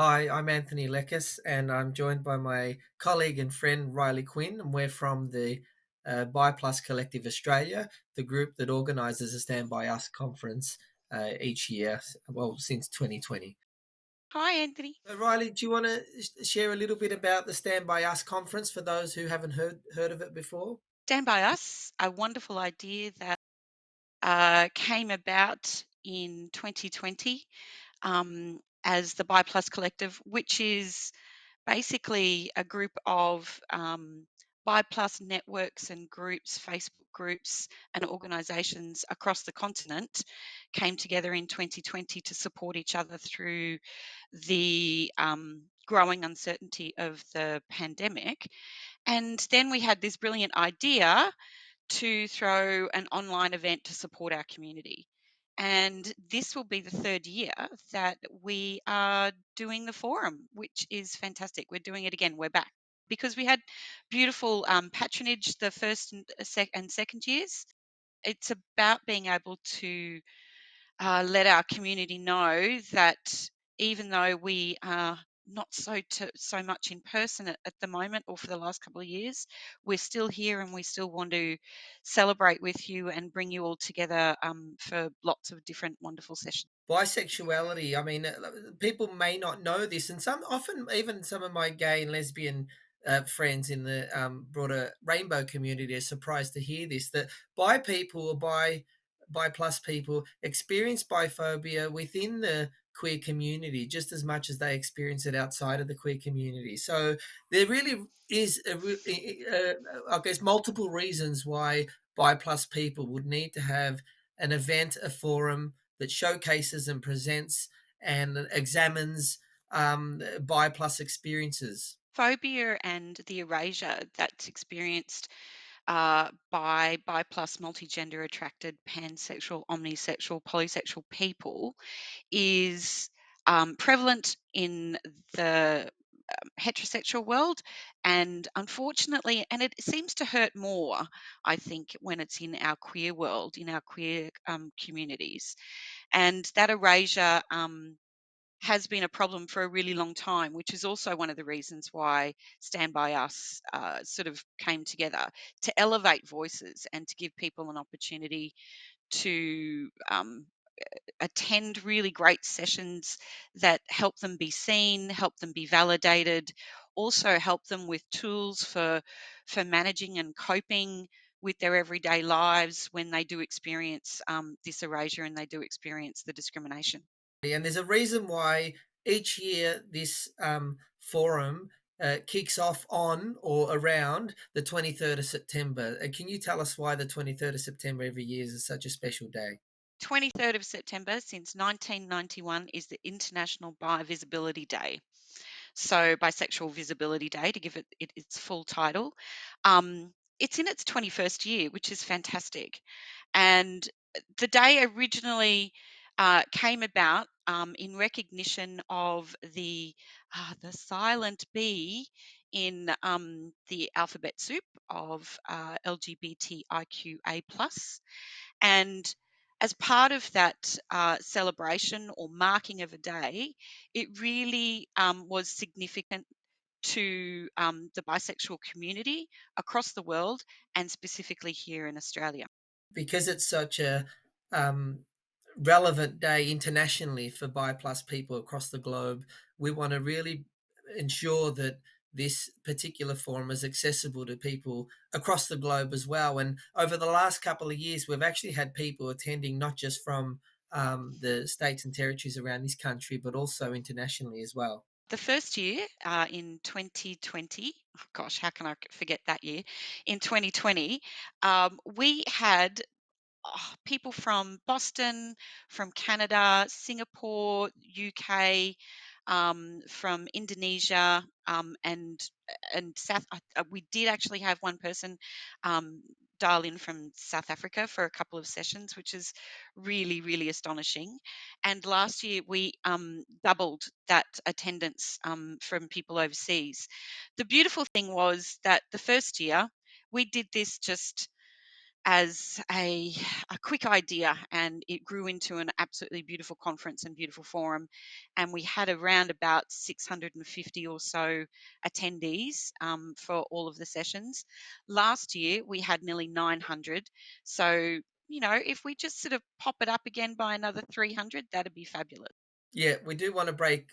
Hi, I'm Anthony Lekis, and I'm joined by my colleague and friend Riley Quinn, and we're from the Bi Plus Collective Australia, the group that organises the Stand By Us conference each year, well, since 2020. Hi, Anthony. Riley, do you want to share a little bit about the Stand By Us conference for those who haven't heard of it before? Stand By Us, a wonderful idea that came about in 2020 as the Bi Plus Collective, which is basically a group of Bi Plus networks and groups, Facebook groups, and organisations across the continent came together in 2020 to support each other through the growing uncertainty of the pandemic. And then we had this brilliant idea to throw an online event to support our community. And this will be the third year that we are doing the forum, which is fantastic. We're doing it again. We're back because we had beautiful patronage the first and second years. It's about being able to let our community know that even though we are not so much in person at the moment or for the last couple of years, we're still here and we still want to celebrate with you and bring you all together for lots of different wonderful sessions. Bisexuality, I mean, people may not know this, and some often, even some of my gay and lesbian friends in the broader rainbow community are surprised to hear this, that bi people or bi plus people experience biphobia within the queer community just as much as they experience it outside of the queer community. So there really is I guess multiple reasons why bi plus people would need to have an event, a forum that showcases and presents and examines bi plus experiences. Phobia and the erasure that's experienced by plus multigender attracted pansexual, omnisexual, polysexual people is prevalent in the heterosexual world, and unfortunately, and it seems to hurt more, I think, when it's in our queer world, in our queer communities. And that erasure has been a problem for a really long time, which is also one of the reasons why Stand By Us sort of came together to elevate voices and to give people an opportunity to attend really great sessions that help them be seen, help them be validated, also help them with tools for managing and coping with their everyday lives when they do experience this erasure and they do experience the discrimination. And there's a reason why each year this forum kicks off on or around the 23rd of September. Can you tell us why the 23rd of September every year is such a special day? 23rd of September since 1991 is the International Bi Visibility Day. So, Bisexual Visibility Day, to give it its full title. It's in its 21st year, which is fantastic. And the day originally came about in recognition of the silent B in the alphabet soup of LGBTIQA plus, and as part of that celebration or marking of a day, it really was significant to the bisexual community across the world and specifically here in Australia. Because it's such a um, relevant day internationally for bi plus people across the globe, we want to really ensure that this particular forum is accessible to people across the globe as well. And over the last couple of years, we've actually had people attending not just from the states and territories around this country, but also internationally as well. The first year in 2020, oh gosh, how can I forget that year? In 2020, we had people from Boston, from Canada, Singapore, UK, from Indonesia, and South. We did actually have one person um, dial in from South Africa for a couple of sessions, which is really, really astonishing. And last year we doubled that attendance from people overseas. The beautiful thing was that the first year we did this just as a quick idea, and it grew into an absolutely beautiful conference and beautiful forum. And we had around about 650 or so attendees for all of the sessions. Last year, we had nearly 900. So, if we just sort of pop it up again by another 300, that'd be fabulous. Yeah, we do want to break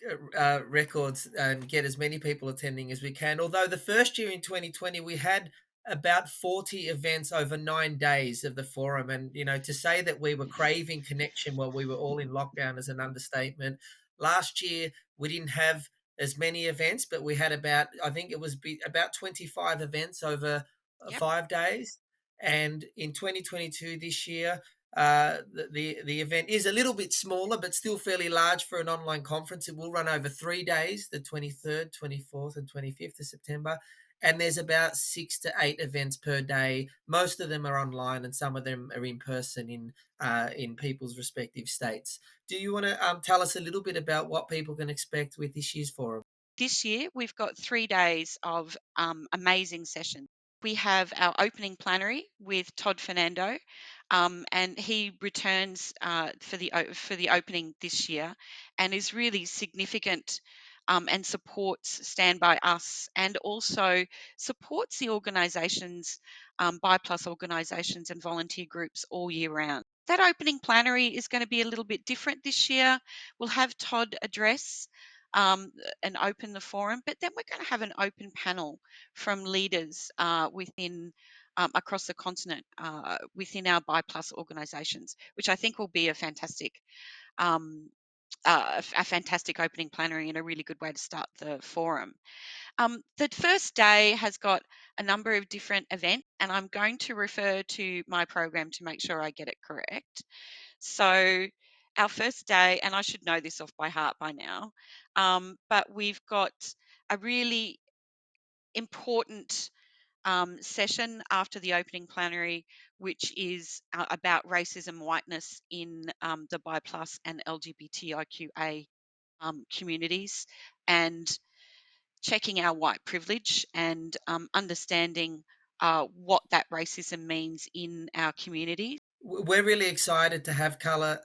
records and get as many people attending as we can. Although the first year in 2020, we had about 40 events over 9 days of the forum. And, to say that we were craving connection while we were all in lockdown is an understatement. Last year, we didn't have as many events, but we had about, I think it was about 25 events over Yep. 5 days. And in 2022, this year, the event is a little bit smaller, but still fairly large for an online conference. It will run over 3 days, the 23rd, 24th, and 25th of September. And there's about 6 to 8 events per day. Most of them are online, and some of them are in person in people's respective states. Do you want to tell us a little bit about what people can expect with this year's forum? This year, we've got 3 days of amazing sessions. We have our opening plenary with Todd Fernando, and he returns for the opening this year, and is really significant, and supports Stand By Us, and also supports the organisations, BiPlus organisations and volunteer groups all year round. That opening plenary is going to be a little bit different this year. We'll have Todd address um, and open the forum, but then we're going to have an open panel from leaders within across the continent within our BiPlus organisations, which I think will be um, a fantastic opening plenary and a really good way to start the forum. The first day has got a number of different events, and I'm going to refer to my program to make sure I get it correct. So, our first day, and I should know this off by heart by now, but we've got a really important session after the opening plenary, which is about racism, whiteness in the BIPLUS and LGBTIQA communities, and checking our white privilege and understanding what that racism means in our community. We're really excited to have Color,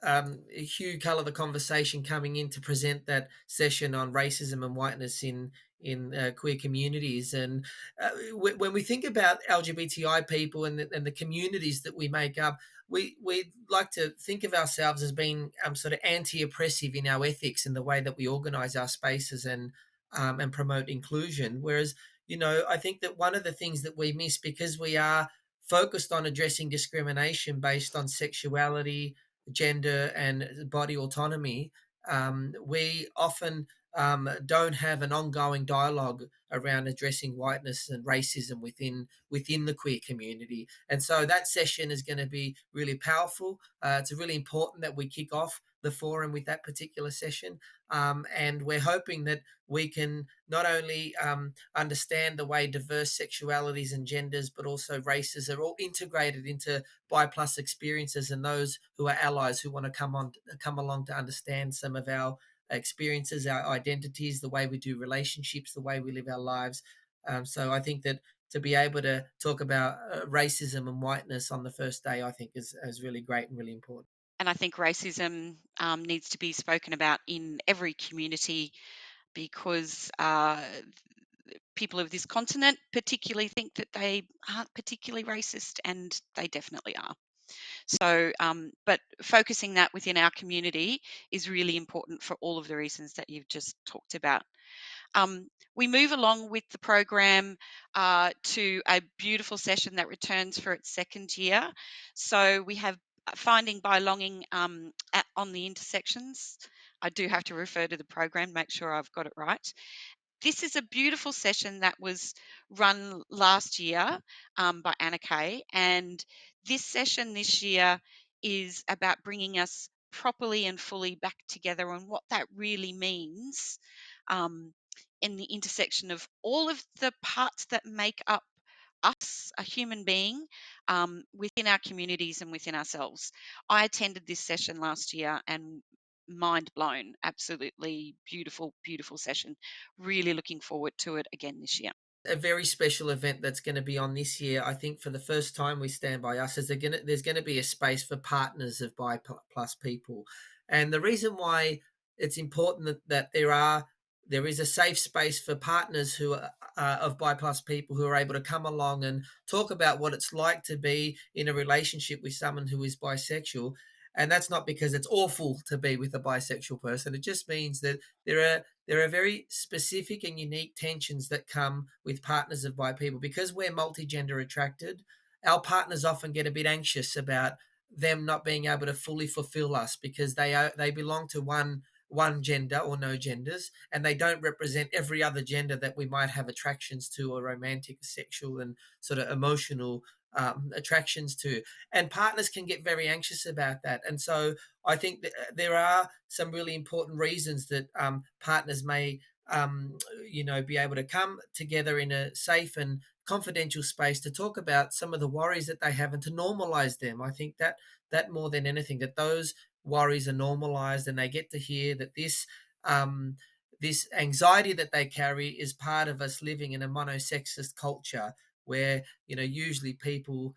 Hugh Color, the conversation coming in to present that session on racism and whiteness in queer communities. And when we think about LGBTI people and the communities that we make up, we like to think of ourselves as being sort of anti-oppressive in our ethics and the way that we organize our spaces and promote inclusion. Whereas, I think that one of the things that we miss, because we are focused on addressing discrimination based on sexuality, gender, and body autonomy, we often don't have an ongoing dialogue around addressing whiteness and racism within the queer community. And so that session is going to be really powerful. It's really important that we kick off the forum with that particular session, and we're hoping that we can not only understand the way diverse sexualities and genders, but also races are all integrated into BiPlus experiences, and those who are allies who want to come along to understand some of our experiences, our identities, the way we do relationships, the way we live our lives. So I think that to be able to talk about racism and whiteness on the first day, I think is really great and really important. And I think racism needs to be spoken about in every community, because people of this continent particularly think that they aren't particularly racist, and they definitely are. So, but focusing that within our community is really important for all of the reasons that you've just talked about. We move along with the program to a beautiful session that returns for its second year. So we have finding belonging on the intersections. I do have to refer to the program, make sure I've got it right. This is a beautiful session that was run last year by Anna Kay, and this session this year is about bringing us properly and fully back together on what that really means, um, in the intersection of all of the parts that make up us, a human being, within our communities and within ourselves. I attended this session last year and mind blown. Absolutely beautiful, beautiful session. Really looking forward to it again this year. A very special event that's going to be on this year. I think for the first time we Stand By Us, is there's going to be a space for partners of bi plus people, and the reason why it's important that there is a safe space for partners who are of bi plus people who are able to come along and talk about what it's like to be in a relationship with someone who is bisexual. And that's not because it's awful to be with a bisexual person. It just means that there are very specific and unique tensions that come with partners of bi people. Because we're multigender attracted, our partners often get a bit anxious about them not being able to fully fulfill us because they belong to one gender or no genders, and they don't represent every other gender that we might have attractions to, or romantic, sexual, and sort of emotional attractions to. And partners can get very anxious about that. And so I think that there are some really important reasons that partners may, be able to come together in a safe and confidential space to talk about some of the worries that they have and to normalize them. I think that more than anything, that those worries are normalized and they get to hear that um, this anxiety that they carry is part of us living in a monosexist culture where usually people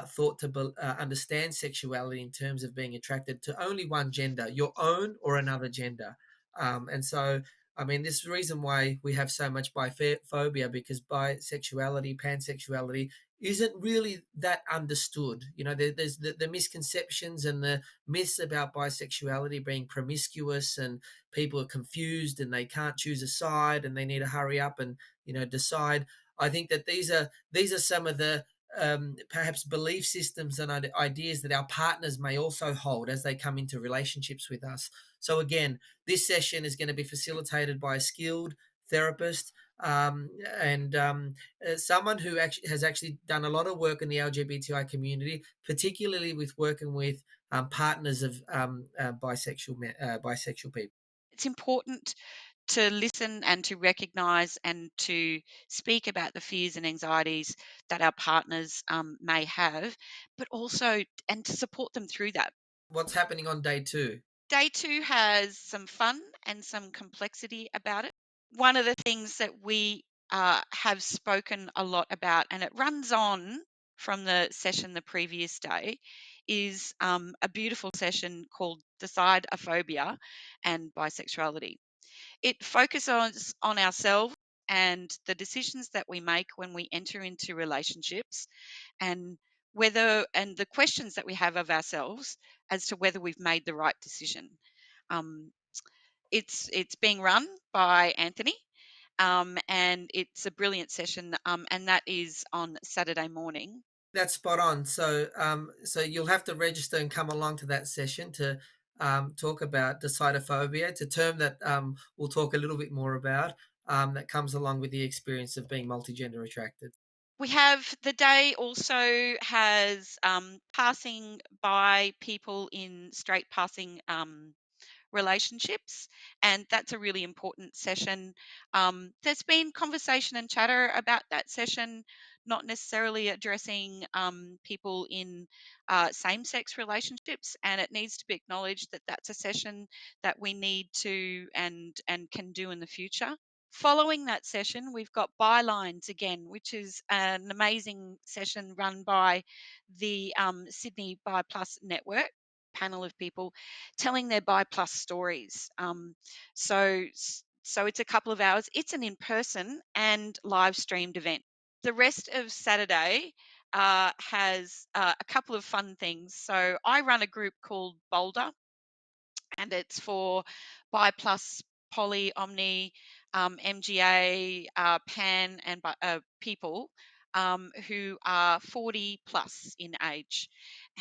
thought to understand sexuality in terms of being attracted to only one gender, your own or another gender. And so, I mean, this is the reason why we have so much biphobia, because bisexuality, pansexuality isn't really that understood. There's the misconceptions and the myths about bisexuality being promiscuous, and people are confused and they can't choose a side and they need to hurry up and decide. I think that these are some of the perhaps belief systems and ideas that our partners may also hold as they come into relationships with us. So again, this session is going to be facilitated by a skilled therapist, and someone who actually has done a lot of work in the LGBTI community, particularly with working with partners of bisexual people. It's important to listen and to recognize and to speak about the fears and anxieties that our partners may have, but also and to support them through that. What's happening on day two? Day two has some fun and some complexity about it. One of the things that we have spoken a lot about, and it runs on from the session the previous day, is a beautiful session called Decide a Phobia and Bisexuality. It focuses on ourselves and the decisions that we make when we enter into relationships, and the questions that we have of ourselves as to whether we've made the right decision. Um, it's being run by Anthony, and it's a brilliant session, and that is on Saturday morning. That's spot on. So you'll have to register and come along to that session to talk about decidophobia. It's a term that we'll talk a little bit more about, that comes along with the experience of being multigender attracted. We have the day also has passing by people in straight passing relationships, and that's a really important session. There's been conversation and chatter about that session, not necessarily addressing people in same-sex relationships, and it needs to be acknowledged that that's a session that we need to and can do in the future. Following that session, we've got Bylines again, which is an amazing session run by the Sydney Bi Plus Network panel of people telling their Bi Plus stories. So it's a couple of hours. It's an in-person and live streamed event. The rest of Saturday has a couple of fun things. So I run a group called Boulder, and it's for bi plus, poly, omni, MGA, pan, and people who are 40 plus in age.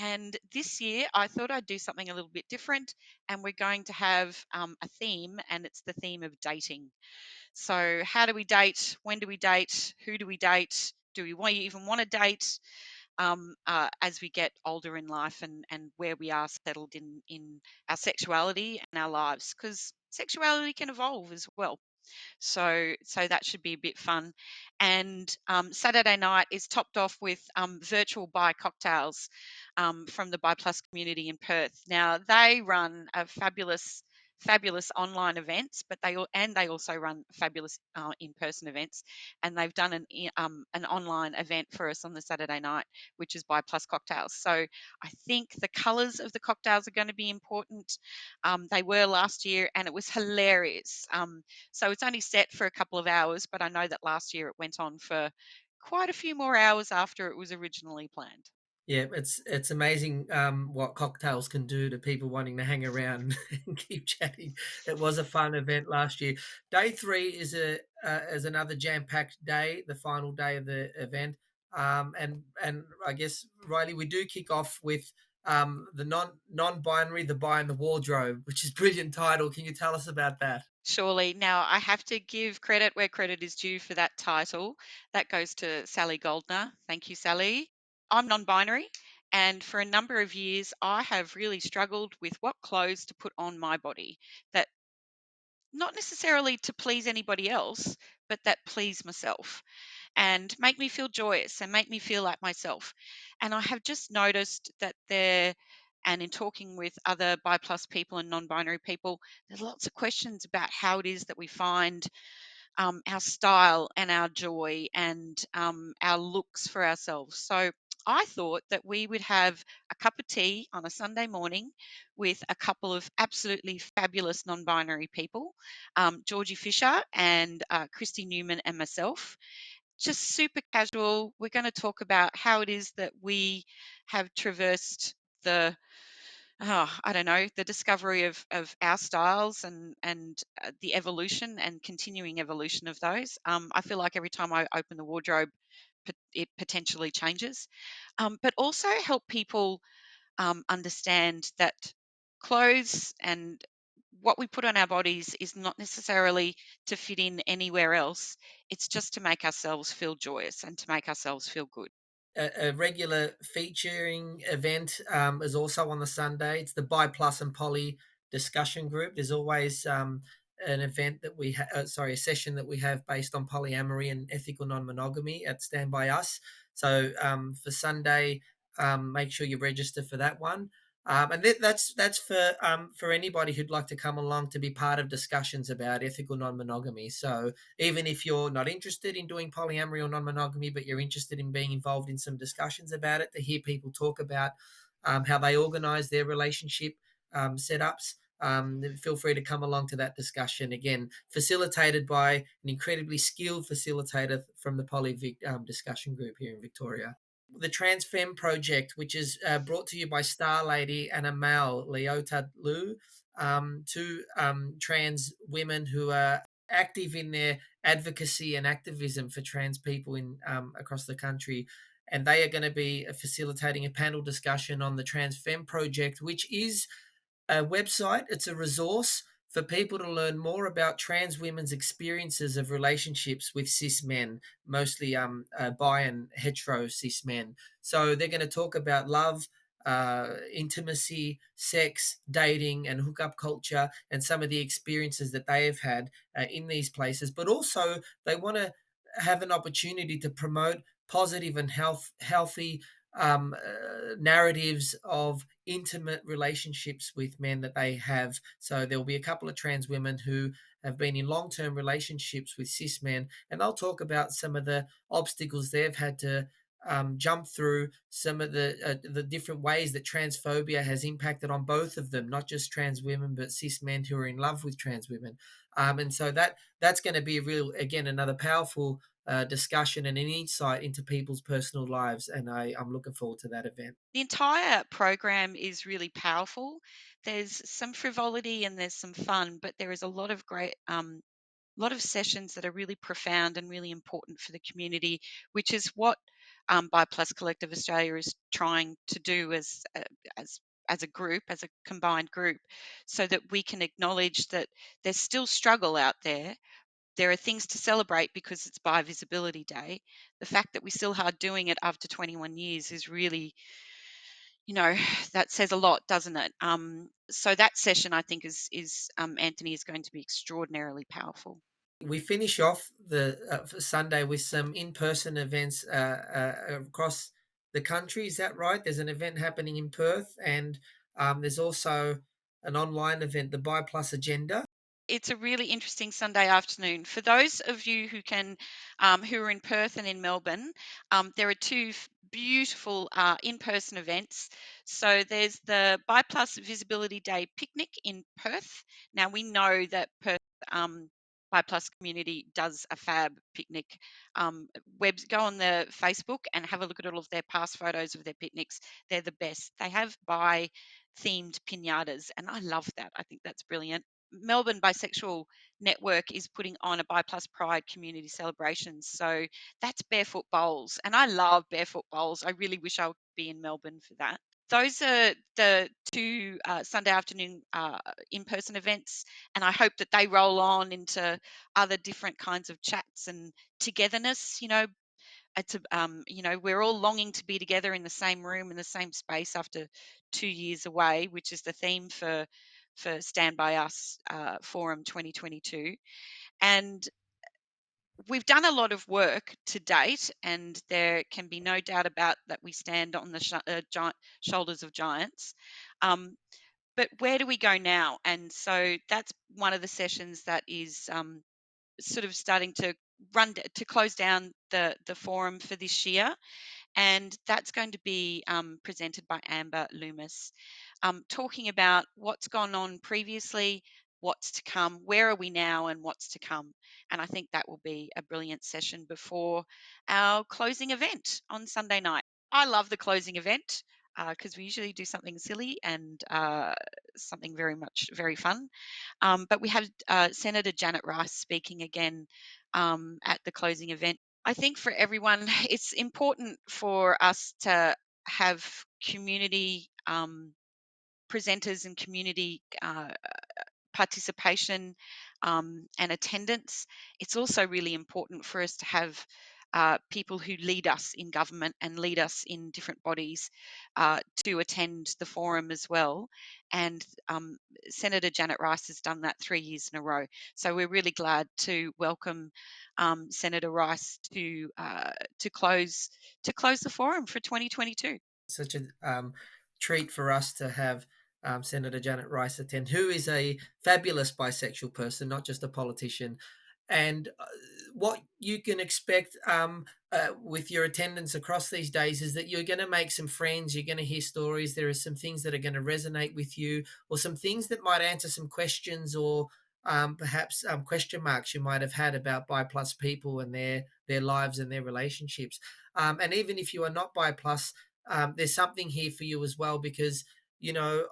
And this year, I thought I'd do something a little bit different, and we're going to have a theme, and it's the theme of dating. So, how do we date? When do we date? Who do we date? Do we even want to date? As we get older in life, and where we are settled in our sexuality and our lives, because sexuality can evolve as well. So that should be a bit fun. And Saturday night is topped off with virtual bi cocktails from the Bi Plus community in Perth. Now they run a fabulous fabulous online events, but they also run fabulous in-person events. And they've done an online event for us on the Saturday night, which is by Plus Cocktails. So I think the colours of the cocktails are going to be important. They were last year, and it was hilarious. So it's only set for a couple of hours, but I know that last year it went on for quite a few more hours after it was originally planned. Yeah, it's amazing what cocktails can do to people wanting to hang around and keep chatting. It was a fun event last year. Day three is another jam packed day, the final day of the event. And I guess Riley, we do kick off with the non binary, the bi and the wardrobe, which is brilliant title. Can you tell us about that? Surely. Now, I have to give credit where credit is due for that title. That goes to Sally Goldner. Thank you, Sally. I'm non binary, and for a number of years, I have really struggled with what clothes to put on my body that not necessarily to please anybody else, but that please myself and make me feel joyous and make me feel like myself. And I have just noticed that and in talking with other bi plus people and non binary people, there's lots of questions about how it is that we find our style and our joy and our looks for ourselves. So I thought that we would have a cup of tea on a Sunday morning with a couple of absolutely fabulous non binary people, Georgie Fisher and Christy Newman and myself, just super casual. We're going to talk about how it is that we have traversed the I don't know, the discovery of our styles and the evolution and continuing evolution of those. I feel like every time I open the wardrobe, it potentially changes, but also help people understand that clothes and what we put on our bodies is not necessarily to fit in anywhere else. It's just to make ourselves feel joyous and to make ourselves feel good. A regular featuring event is also on the Sunday. It's the Bi Plus and Poly discussion group. There's always an event that a session that we have based on polyamory and ethical non-monogamy at Stand By Us. So for Sunday, make sure you register for that one. That's for anybody who'd like to come along to be part of discussions about ethical non-monogamy. So even if you're not interested in doing polyamory or non-monogamy, but you're interested in being involved in some discussions about it, to hear people talk about how they organize their relationship setups, feel free to come along to that discussion. Again, facilitated by an incredibly skilled facilitator from the discussion group here in Victoria. The Trans Femme Project, which is brought to you by Star Lady and Amal Leota Lu, two trans women who are active in their advocacy and activism for trans people in across the country. And they are going to be facilitating a panel discussion on the Trans Femme Project, which is a website. It's a resource for people to learn more about trans women's experiences of relationships with cis men, mostly bi and hetero cis men. So they're going to talk about love, intimacy, sex, dating, and hookup culture, and some of the experiences that they have had in these places. But also, they want to have an opportunity to promote positive and healthy narratives of intimate relationships with men that they have. So there will be a couple of trans women who have been in long term relationships with cis men, and they'll talk about some of the obstacles they've had to jump through, some of the different ways that transphobia has impacted on both of them, not just trans women, but cis men who are in love with trans women. And so that's going to be a real, again, another powerful discussion and an insight into people's personal lives. And I'm looking forward to that event. The entire program is really powerful. There's some frivolity and there's some fun, but there is a lot of great lot of sessions that are really profound and really important for the community, which is what Bi Plus Collective Australia is trying to do as as a group, as a combined group, so that we can acknowledge that there's still struggle out there. There are things to celebrate because it's Bi Visibility Day. The fact that we still are doing it after 21 years is really, you know, that says a lot, doesn't it? So that session, I think, is Anthony, is going to be extraordinarily powerful. We finish off the Sunday with some in-person events across the country. Is that right? There's an event happening in Perth, and there's also an online event, the Bi Plus Agenda. It's a really interesting Sunday afternoon. For those of you who are in Perth and in Melbourne, there are two beautiful in-person events. So there's the BiPlus Visibility Day picnic in Perth. Now we know that Perth BiPlus community does a fab picnic. Go on the Facebook and have a look at all of their past photos of their picnics. They're the best. They have bi themed pinatas, and I love that. I think that's brilliant. Melbourne Bisexual Network is putting on a Bi Plus Pride community celebrations. So that's Barefoot Bowls. And I love Barefoot Bowls. I really wish I would be in Melbourne for that. Those are the two Sunday afternoon in person events. And I hope that they roll on into other different kinds of chats and togetherness. We're all longing to be together in the same room, in the same space after 2 years away, which is the theme for Stand By Us Forum 2022. And we've done a lot of work to date, and there can be no doubt about that we stand on the shoulders of giants. But where do we go now? And so that's one of the sessions that is sort of starting to close down the forum for this year, and that's going to be presented by Amber Loomis, talking about what's gone on previously, what's to come, where are we now, and what's to come. And I think that will be a brilliant session before our closing event on Sunday night. I love the closing event because we usually do something silly and something very fun. But we have Senator Janet Rice speaking again at the closing event. I think for everyone, it's important for us to have community presenters and community participation and attendance. It's also really important for us to have people who lead us in government and lead us in different bodies to attend the forum as well. And Senator Janet Rice has done that 3 years in a row. So we're really glad to welcome Senator Rice to close the forum for 2022. Such a treat for us to have Senator Janet Rice attend, who is a fabulous bisexual person, not just a politician. And what you can expect with your attendance across these days is that you're going to make some friends, you're going to hear stories, there are some things that are going to resonate with you, or some things that might answer some questions or perhaps question marks you might have had about bi plus people and their lives and their relationships. And even if you are not bi plus, there's something here for you as well because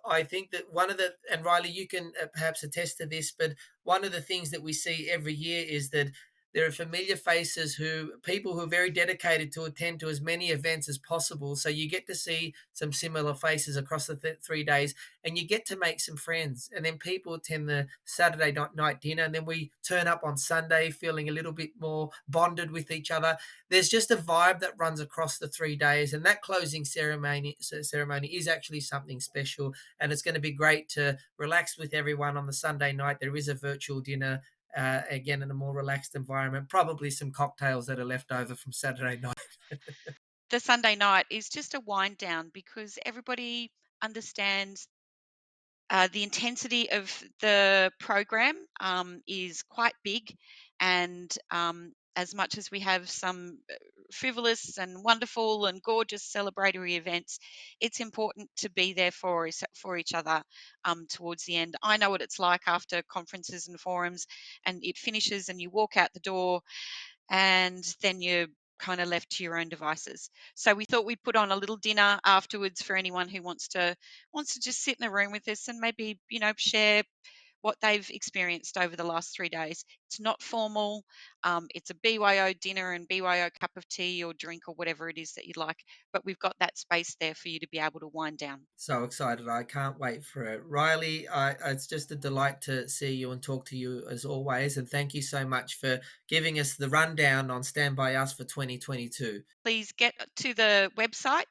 I think that one of the, and Riley, you can perhaps attest to this, but one of the things that we see every year is that there are familiar faces people who are very dedicated to attend to as many events as possible. So you get to see some similar faces across the 3 days and you get to make some friends. And then people attend the Saturday night dinner and then we turn up on Sunday feeling a little bit more bonded with each other. There's just a vibe that runs across the 3 days, and that closing ceremony is actually something special. And it's going to be great to relax with everyone on the Sunday night. There is a virtual dinner. Again, in a more relaxed environment, probably some cocktails that are left over from Saturday night. The Sunday night is just a wind down because everybody understands the intensity of the program is quite big, and as much as we have some frivolous and wonderful and gorgeous celebratory events, it's important to be there for each other towards the end. I know what it's like after conferences and forums, and it finishes, and you walk out the door, and then you're kind of left to your own devices. So we thought we'd put on a little dinner afterwards for anyone who wants to just sit in a room with us and maybe share what they've experienced over the last 3 days. It's not formal. It's a BYO dinner and BYO cup of tea or drink or whatever it is that you'd like. But we've got that space there for you to be able to wind down. So excited. I can't wait for it. Riley, it's just a delight to see you and talk to you as always. And thank you so much for giving us the rundown on Stand By Us for 2022. Please get to the website.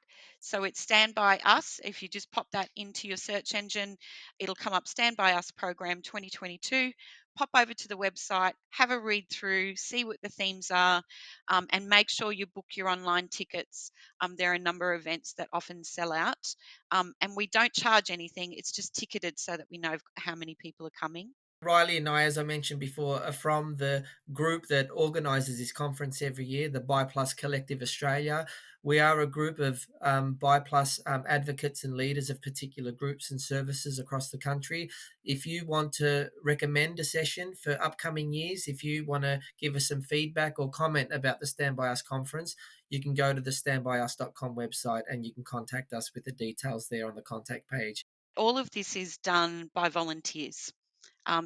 So it's Stand By Us. If you just pop that into your search engine, it'll come up Stand By Us Program 2022. pop over to the website, have a read through, see what the themes are, and make sure you book your online tickets. There are a number of events that often sell out, and we don't charge anything. It's just ticketed so that we know how many people are coming. Riley and I, as I mentioned before, are from the group that organises this conference every year, the Bi Plus Collective Australia. We are a group of Bi Plus advocates and leaders of particular groups and services across the country. If you want to recommend a session for upcoming years, if you want to give us some feedback or comment about the Stand By Us conference, you can go to the standbyus.com website and you can contact us with the details there on the contact page. All of this is done by volunteers.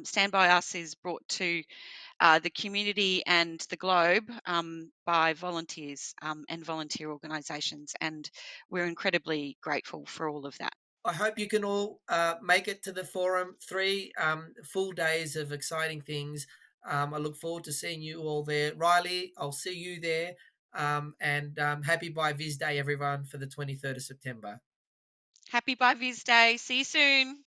Stand By Us is brought to the community and the globe by volunteers and volunteer organisations, and we're incredibly grateful for all of that. I hope you can all make it to the forum. 3 full days of exciting things. I look forward to seeing you all there. Riley, I'll see you there. And happy Bi Viz Day, everyone, for the 23rd of September. Happy Bi Viz Day. See you soon.